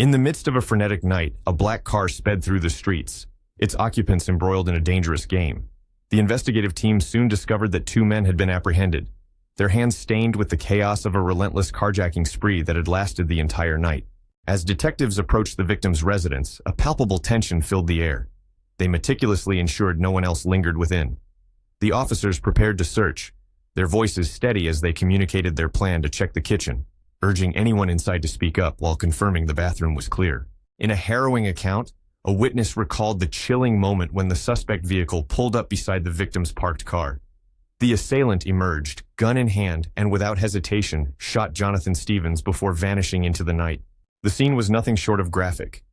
In the midst of a frenetic night, a black car sped through the streets, its occupants embroiled in a dangerous game. The investigative team soon discovered that two men had been apprehended, their hands stained with the chaos of a relentless carjacking spree that had lasted the entire night. As detectives approached the victim's residence, a palpable tension filled the air. They meticulously ensured no one else lingered within. The officers prepared to search, their voices steady as they communicated their plan to check the kitchen, urging anyone inside to speak up while confirming the bathroom was clear. In a harrowing account, a witness recalled the chilling moment when the suspect vehicle pulled up beside the victim's parked car. The assailant emerged, gun in hand, and without hesitation, shot Jonathan Stevens before vanishing into the night. The scene was nothing short of graphic.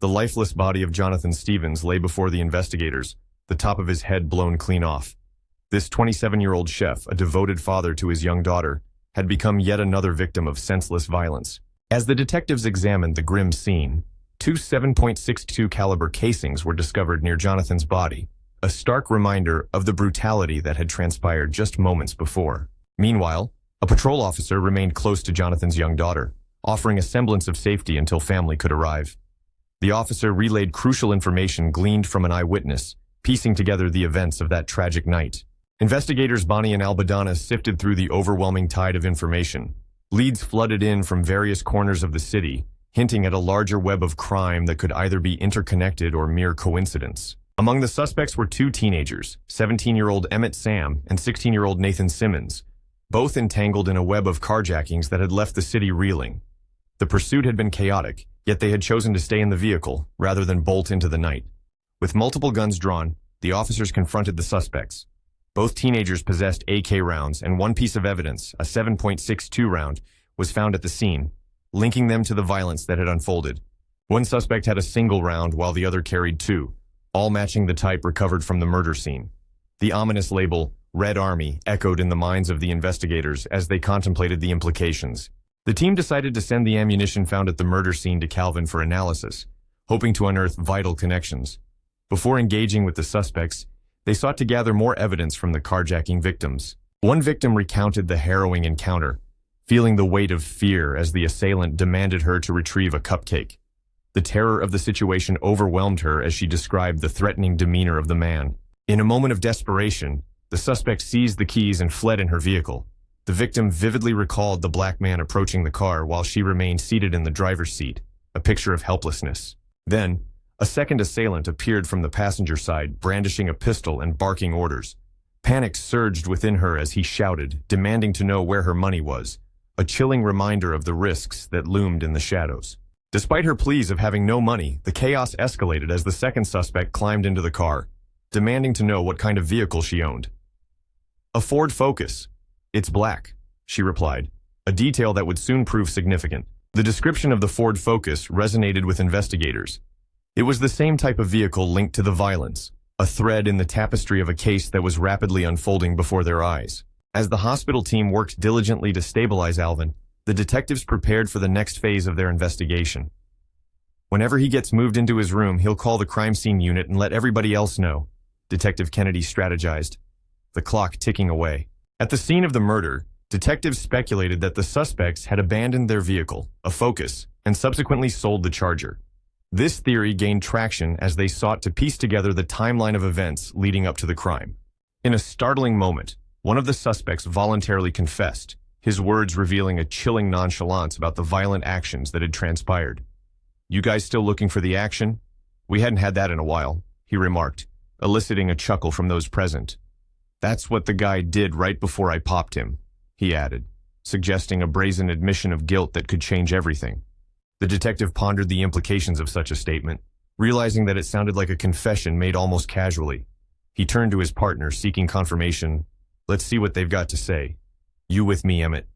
The lifeless body of Jonathan Stevens lay before the investigators, the top of his head blown clean off. This 27-year-old chef, a devoted father to his young daughter, had become yet another victim of senseless violence. As the detectives examined the grim scene, two 7.62 caliber casings were discovered near Jonathan's body, a stark reminder of the brutality that had transpired just moments before. Meanwhile, a patrol officer remained close to Jonathan's young daughter, offering a semblance of safety until family could arrive. The officer relayed crucial information gleaned from an eyewitness, piecing together the events of that tragic night. Investigators Bonnie and Albadana sifted through the overwhelming tide of information. Leads flooded in from various corners of the city, hinting at a larger web of crime that could either be interconnected or mere coincidence. Among the suspects were two teenagers, 17-year-old Emmett Sam and 16-year-old Nathan Simmons, both entangled in a web of carjackings that had left the city reeling. The pursuit had been chaotic, yet they had chosen to stay in the vehicle rather than bolt into the night. With multiple guns drawn, the officers confronted the suspects. Both teenagers possessed AK rounds, and one piece of evidence, a 7.62 round, was found at the scene, linking them to the violence that had unfolded. One suspect had a single round while the other carried two, all matching the type recovered from the murder scene. The ominous label, Red Army, echoed in the minds of the investigators as they contemplated the implications. The team decided to send the ammunition found at the murder scene to Calvin for analysis, hoping to unearth vital connections. Before engaging with the suspects, they sought to gather more evidence from the carjacking victims. One victim recounted the harrowing encounter, feeling the weight of fear as the assailant demanded her to retrieve a cupcake. The terror of the situation overwhelmed her as she described the threatening demeanor of the man. In a moment of desperation, the suspect seized the keys and fled in her vehicle. The victim vividly recalled the black man approaching the car while she remained seated in the driver's seat, a picture of helplessness. Then, a second assailant appeared from the passenger side, brandishing a pistol and barking orders. Panic surged within her as he shouted, demanding to know where her money was, a chilling reminder of the risks that loomed in the shadows. Despite her pleas of having no money, the chaos escalated as the second suspect climbed into the car, demanding to know what kind of vehicle she owned. "A Ford Focus. It's black," she replied, a detail that would soon prove significant. The description of the Ford Focus resonated with investigators. It was the same type of vehicle linked to the violence, a thread in the tapestry of a case that was rapidly unfolding before their eyes. As the hospital team worked diligently to stabilize Alvin, the detectives prepared for the next phase of their investigation. "Whenever he gets moved into his room, he'll call the crime scene unit and let everybody else know," Detective Kennedy strategized, the clock ticking away. At the scene of the murder, detectives speculated that the suspects had abandoned their vehicle, a Focus, and subsequently sold the Charger. This theory gained traction as they sought to piece together the timeline of events leading up to the crime. In a startling moment, one of the suspects voluntarily confessed, his words revealing a chilling nonchalance about the violent actions that had transpired. "You guys still looking for the action? We hadn't had that in a while," he remarked, eliciting a chuckle from those present. "That's what the guy did right before I popped him," he added, suggesting a brazen admission of guilt that could change everything. The detective pondered the implications of such a statement, realizing that it sounded like a confession made almost casually. He turned to his partner, seeking confirmation. "Let's see what they've got to say. You with me, Emmett."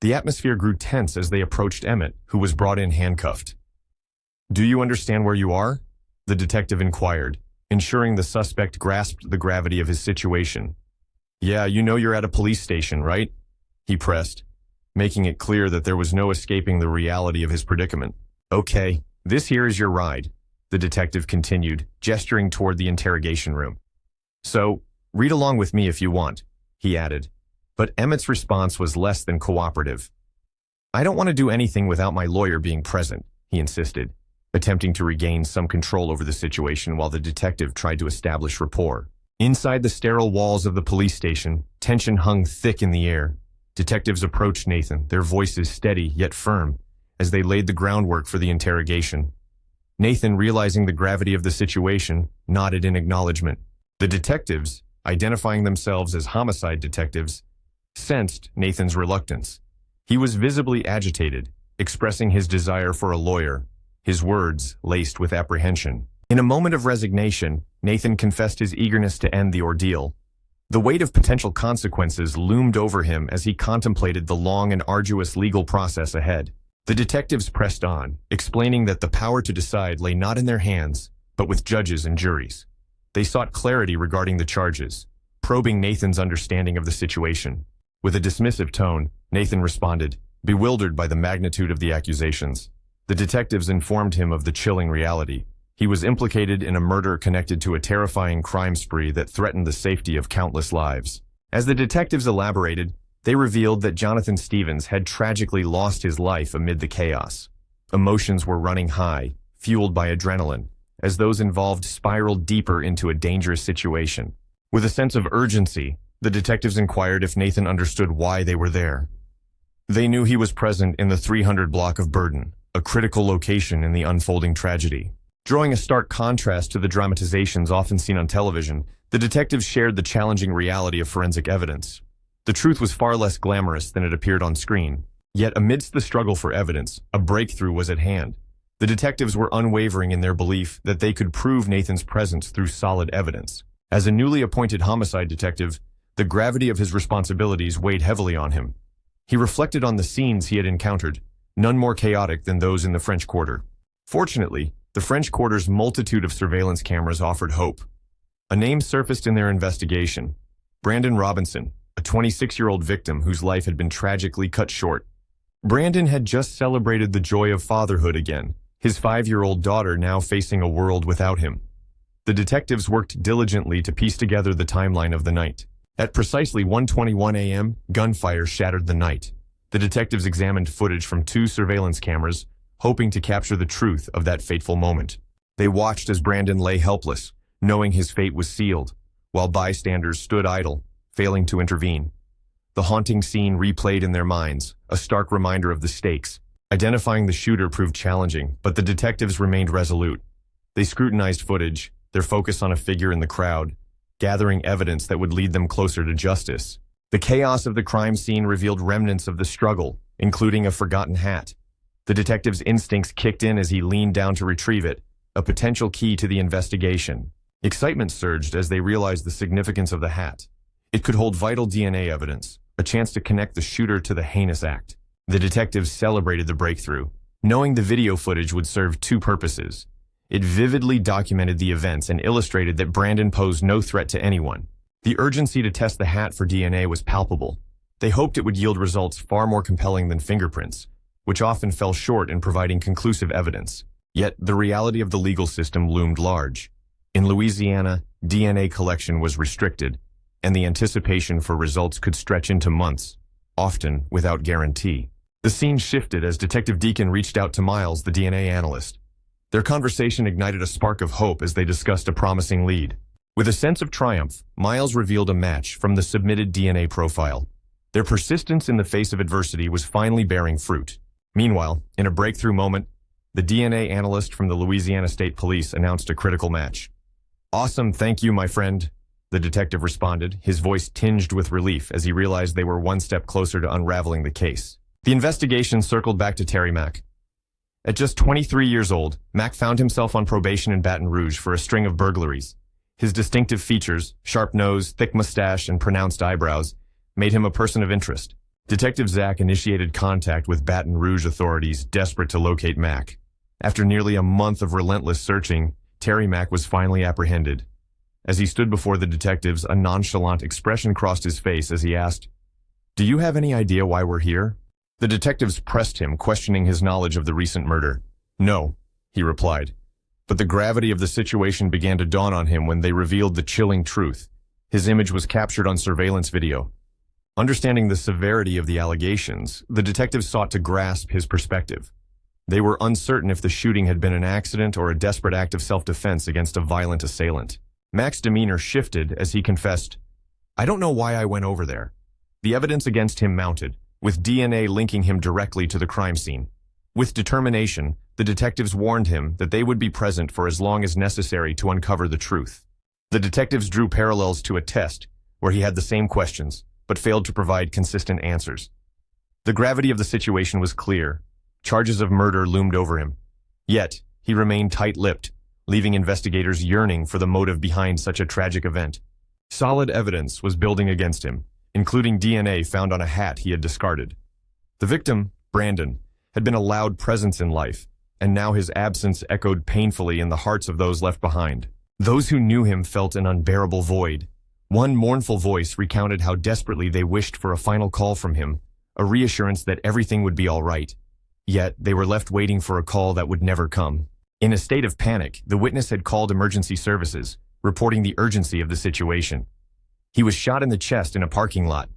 The atmosphere grew tense as they approached Emmett, who was brought in handcuffed. "Do you understand where you are?" the detective inquired, ensuring the suspect grasped the gravity of his situation. "Yeah, you know you're at a police station, right?" he pressed, making it clear that there was no escaping the reality of his predicament. "Okay, this here is your ride," the detective continued, gesturing toward the interrogation room. "So, read along with me if you want," he added. But Emmett's response was less than cooperative. "I don't want to do anything without my lawyer being present," he he insisted, attempting to regain some control over the situation while the detective tried to establish rapport. Inside the sterile walls of the police station, tension hung thick in the air. Detectives approached Nathan, their voices steady yet firm, as they laid the groundwork for the interrogation. Nathan, realizing the gravity of the situation, nodded in acknowledgement. The detectives, identifying themselves as homicide detectives, sensed Nathan's reluctance. He was visibly agitated, expressing his desire for a lawyer, his words laced with apprehension. In a moment of resignation, Nathan confessed his eagerness to end the ordeal. The weight of potential consequences loomed over him as he contemplated the long and arduous legal process ahead. The detectives pressed on, explaining that the power to decide lay not in their hands, but with judges and juries. They sought clarity regarding the charges, probing Nathan's understanding of the situation. With a dismissive tone, Nathan responded, bewildered by the magnitude of the accusations. The detectives informed him of the chilling reality. He was implicated in a murder connected to a terrifying crime spree that threatened the safety of countless lives. As the detectives elaborated, they revealed that Jonathan Stevens had tragically lost his life amid the chaos. Emotions were running high, fueled by adrenaline, as those involved spiraled deeper into a dangerous situation. With a sense of urgency, the detectives inquired if Nathan understood why they were there. They knew he was present in the 300 block of Burden, a critical location in the unfolding tragedy. Drawing a stark contrast to the dramatizations often seen on television, the detectives shared the challenging reality of forensic evidence. The truth was far less glamorous than it appeared on screen. Yet amidst the struggle for evidence, a breakthrough was at hand. The detectives were unwavering in their belief that they could prove Nathan's presence through solid evidence. As a newly appointed homicide detective, the gravity of his responsibilities weighed heavily on him. He reflected on the scenes he had encountered, none more chaotic than those in the French Quarter. Fortunately, the French Quarter's multitude of surveillance cameras offered hope. A name surfaced in their investigation: Brandon Robinson, a 26-year-old victim whose life had been tragically cut short. Brandon had just celebrated the joy of fatherhood again, his 5-year-old daughter now facing a world without him. The detectives worked diligently to piece together the timeline of the night. At precisely 1:21 a.m., gunfire shattered the night. The detectives examined footage from 2 surveillance cameras, hoping to capture the truth of that fateful moment. They watched as Brandon lay helpless, knowing his fate was sealed, while bystanders stood idle, failing to intervene. The haunting scene replayed in their minds, a stark reminder of the stakes. Identifying the shooter proved challenging, but the detectives remained resolute. They scrutinized footage, their focus on a figure in the crowd, gathering evidence that would lead them closer to justice. The chaos of the crime scene revealed remnants of the struggle, including a forgotten hat. The detective's instincts kicked in as he leaned down to retrieve it, a potential key to the investigation. Excitement surged as they realized the significance of the hat. It could hold vital DNA evidence, a chance to connect the shooter to the heinous act. The detectives celebrated the breakthrough, knowing the video footage would serve 2 purposes. It vividly documented the events and illustrated that Brandon posed no threat to anyone. The urgency to test the hat for DNA was palpable. They hoped it would yield results far more compelling than fingerprints, which often fell short in providing conclusive evidence. Yet, the reality of the legal system loomed large. In Louisiana, DNA collection was restricted, and the anticipation for results could stretch into months, often without guarantee. The scene shifted as Detective Deacon reached out to Miles, the DNA analyst. Their conversation ignited a spark of hope as they discussed a promising lead. With a sense of triumph, Miles revealed a match from the submitted DNA profile. Their persistence in the face of adversity was finally bearing fruit. Meanwhile, in a breakthrough moment, the DNA analyst from the Louisiana State Police announced a critical match. "Awesome, thank you, my friend," the detective responded, his voice tinged with relief as he realized they were one step closer to unraveling the case. The investigation circled back to Terry Mack. At just 23 years old, Mack found himself on probation in Baton Rouge for a string of burglaries. His distinctive features, sharp nose, thick mustache, and pronounced eyebrows, made him a person of interest. Detective Zach initiated contact with Baton Rouge authorities, desperate to locate Mack. After nearly a month of relentless searching, Terry Mack was finally apprehended. As he stood before the detectives, a nonchalant expression crossed his face as he asked, "Do you have any idea why we're here?" The detectives pressed him, questioning his knowledge of the recent murder. "No," he replied. But the gravity of the situation began to dawn on him when they revealed the chilling truth. His image was captured on surveillance video. Understanding the severity of the allegations, the detectives sought to grasp his perspective. They were uncertain if the shooting had been an accident or a desperate act of self-defense against a violent assailant. Mac's demeanor shifted as he confessed, "I don't know why I went over there." The evidence against him mounted, with DNA linking him directly to the crime scene. With determination, the detectives warned him that they would be present for as long as necessary to uncover the truth. The detectives drew parallels to a test where he had the same questions, but failed to provide consistent answers. The gravity of the situation was clear. Charges of murder loomed over him. Yet, he remained tight-lipped, leaving investigators yearning for the motive behind such a tragic event. Solid evidence was building against him, including DNA found on a hat he had discarded. The victim, Brandon, had been a loud presence in life, and now his absence echoed painfully in the hearts of those left behind. Those who knew him felt an unbearable void. One mournful voice recounted how desperately they wished for a final call from him, a reassurance that everything would be all right. Yet, they were left waiting for a call that would never come. In a state of panic, the witness had called emergency services, reporting the urgency of the situation. He was shot in the chest in a parking lot,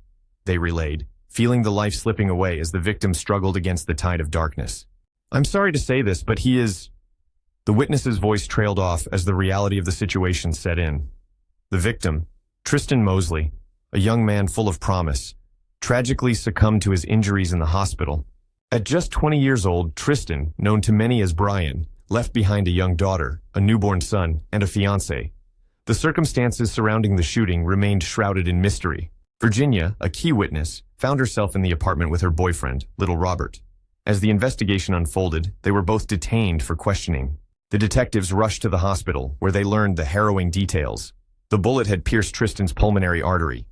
they relayed, feeling the life slipping away as the victim struggled against the tide of darkness. "I'm sorry to say this, but he is..." The witness's voice trailed off as the reality of the situation set in. The victim, Tristan Mosley, a young man full of promise, tragically succumbed to his injuries in the hospital. At just 20 years old, Tristan, known to many as Brian, left behind a young daughter, a newborn son, and a fiancé. The circumstances surrounding the shooting remained shrouded in mystery. Virginia, a key witness, found herself in the apartment with her boyfriend, little Robert. As the investigation unfolded, they were both detained for questioning. The detectives rushed to the hospital, where they learned the harrowing details. The bullet had pierced Tristan's pulmonary artery.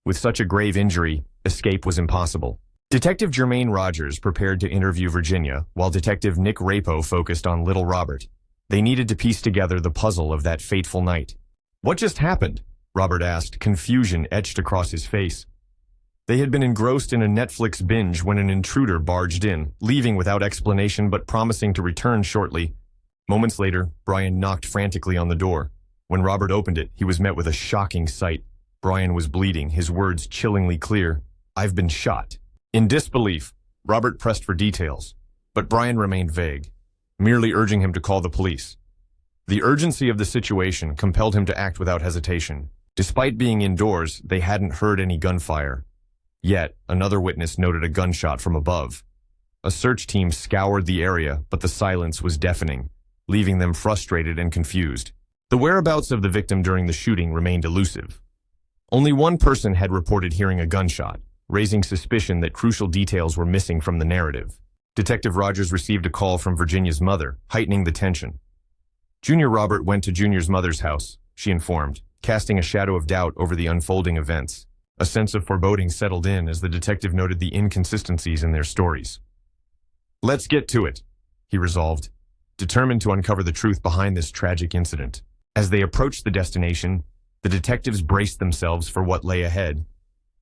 With such a grave injury, escape was impossible. Detective Jermaine Rogers prepared to interview Virginia, while Detective Nick Rapo focused on little Robert. They needed to piece together the puzzle of that fateful night. "What just happened?" Robert asked, confusion etched across his face. They had been engrossed in a Netflix binge when an intruder barged in, leaving without explanation but promising to return shortly. Moments later, Brian knocked frantically on the door. When Robert opened it, he was met with a shocking sight. Brian was bleeding, his words chillingly clear. "I've been shot." In disbelief, Robert pressed for details, but Brian remained vague, merely urging him to call the police. The urgency of the situation compelled him to act without hesitation. Despite being indoors, they hadn't heard any gunfire. Yet, another witness noted a gunshot from above. A search team scoured the area, but the silence was deafening, leaving them frustrated and confused. The whereabouts of the victim during the shooting remained elusive. Only one person had reported hearing a gunshot, raising suspicion that crucial details were missing from the narrative. Detective Rogers received a call from Virginia's mother, heightening the tension. Junior Robert went to Junior's mother's house, she informed, casting a shadow of doubt over the unfolding events. A sense of foreboding settled in as the detective noted the inconsistencies in their stories. "Let's get to it," he resolved, determined to uncover the truth behind this tragic incident. As they approached the destination, the detectives braced themselves for what lay ahead.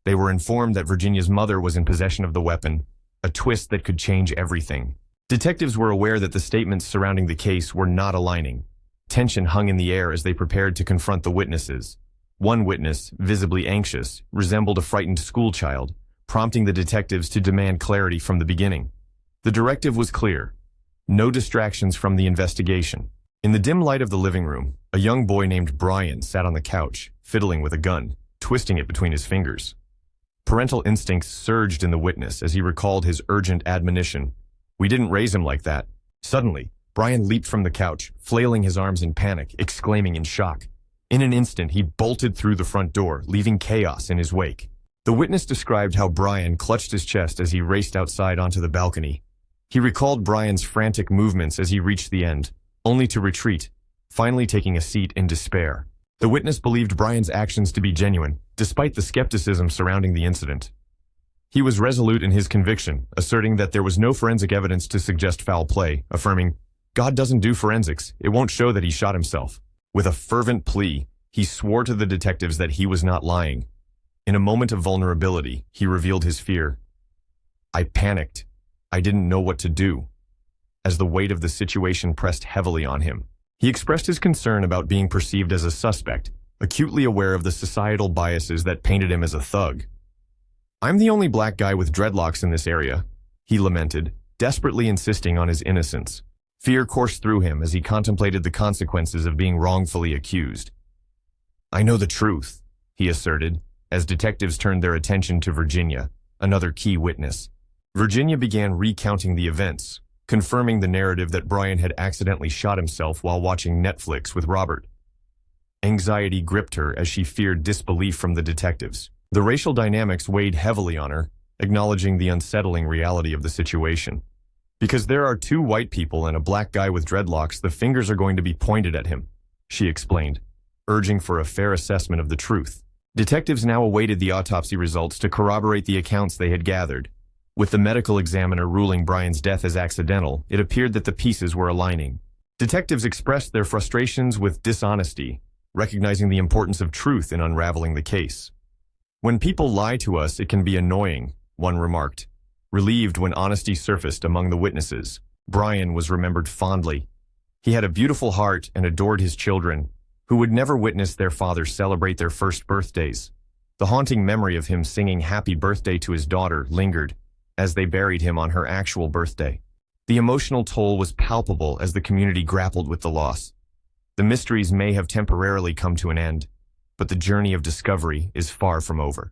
They were informed that Virginia's mother was in possession of the weapon, a twist that could change everything. Detectives were aware that the statements surrounding the case were not aligning. Tension hung in the air as they prepared to confront the witnesses. One witness, visibly anxious, resembled a frightened schoolchild, prompting the detectives to demand clarity from the beginning. The directive was clear: no distractions from the investigation. In the dim light of the living room, a young boy named Brian sat on the couch, fiddling with a gun, twisting it between his fingers. Parental instincts surged in the witness as he recalled his urgent admonition. "We didn't raise him like that." Suddenly, Brian leaped from the couch, flailing his arms in panic, exclaiming in shock. In an instant, he bolted through the front door, leaving chaos in his wake. The witness described how Brian clutched his chest as he raced outside onto the balcony. He recalled Brian's frantic movements as he reached the end, only to retreat, finally taking a seat in despair. The witness believed Brian's actions to be genuine, despite the skepticism surrounding the incident. He was resolute in his conviction, asserting that there was no forensic evidence to suggest foul play, affirming, "God doesn't do forensics, it won't show that he shot himself." With a fervent plea, he swore to the detectives that he was not lying. In a moment of vulnerability, he revealed his fear. "I panicked. I didn't know what to do." As the weight of the situation pressed heavily on him, he expressed his concern about being perceived as a suspect, acutely aware of the societal biases that painted him as a thug. "I'm the only black guy with dreadlocks in this area," he lamented, desperately insisting on his innocence. Fear coursed through him as he contemplated the consequences of being wrongfully accused. "I know the truth," he asserted, as detectives turned their attention to Virginia, another key witness. Virginia began recounting the events, confirming the narrative that Brian had accidentally shot himself while watching Netflix with Robert. Anxiety gripped her as she feared disbelief from the detectives. The racial dynamics weighed heavily on her, acknowledging the unsettling reality of the situation. "Because there are two white people and a black guy with dreadlocks, the fingers are going to be pointed at him," she explained, urging for a fair assessment of the truth. Detectives now awaited the autopsy results to corroborate the accounts they had gathered. With the medical examiner ruling Brian's death as accidental, it appeared that the pieces were aligning. Detectives expressed their frustrations with dishonesty, recognizing the importance of truth in unraveling the case. "When people lie to us, it can be annoying," one remarked, relieved when honesty surfaced among the witnesses. Brian was remembered fondly. He had a beautiful heart and adored his children, who would never witness their father celebrate their first birthdays. The haunting memory of him singing happy birthday to his daughter lingered as they buried him on her actual birthday. The emotional toll was palpable as the community grappled with the loss. The mysteries may have temporarily come to an end, but the journey of discovery is far from over.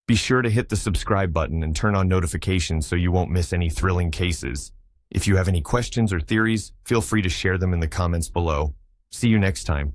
Be sure to hit the subscribe button and turn on notifications so you won't miss any thrilling cases. If you have any questions or theories, feel free to share them in the comments below. See you next time.